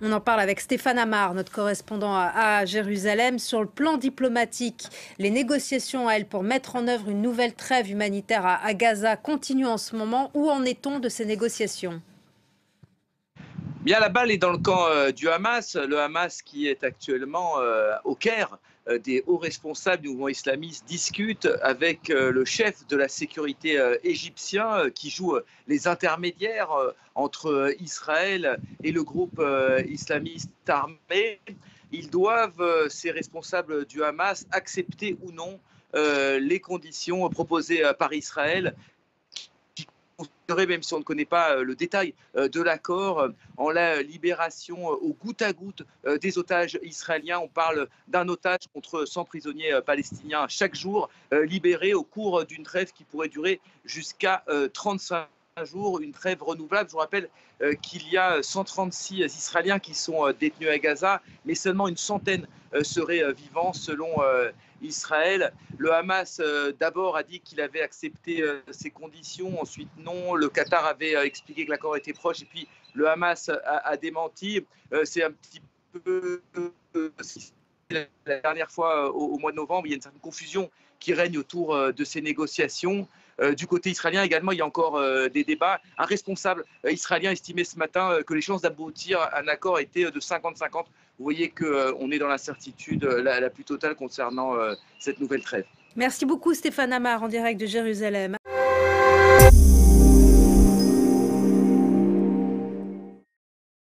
On en parle avec Stéphane Amar, notre correspondant à Jérusalem. Sur le plan diplomatique, les négociations, elles, pour mettre en œuvre une nouvelle trêve humanitaire à Gaza continuent en ce moment. Où en est-on de ces négociations? Bien, la balle est dans le camp du Hamas. Le Hamas qui est actuellement au Caire. Des hauts responsables du mouvement islamiste discutent avec le chef de la sécurité égyptien qui joue les intermédiaires entre Israël et le groupe islamiste armé. Ils doivent, ces responsables du Hamas, accepter ou non les conditions proposées par Israël, même si on ne connaît pas le détail de l'accord, en la libération au goutte à goutte des otages israéliens. On parle d'un otage contre 100 prisonniers palestiniens chaque jour, libérés au cours d'une trêve qui pourrait durer jusqu'à 35 jours, une trêve renouvelable. Je vous rappelle qu'il y a 136 Israéliens qui sont détenus à Gaza, mais seulement une centaine seraient vivants selon Israël. Le Hamas d'abord a dit qu'il avait accepté ces conditions, ensuite non. Le Qatar avait expliqué que l'accord était proche, et puis le Hamas a démenti. C'est un petit peu la dernière fois au mois de novembre. Il y a une certaine confusion qui règne autour de ces négociations. Du côté israélien également, il y a encore des débats. Un responsable israélien estimait ce matin que les chances d'aboutir à un accord étaient de 50-50. Vous voyez qu'on est dans l'incertitude la plus totale concernant cette nouvelle trêve. Merci beaucoup Stéphane Amar en direct de Jérusalem.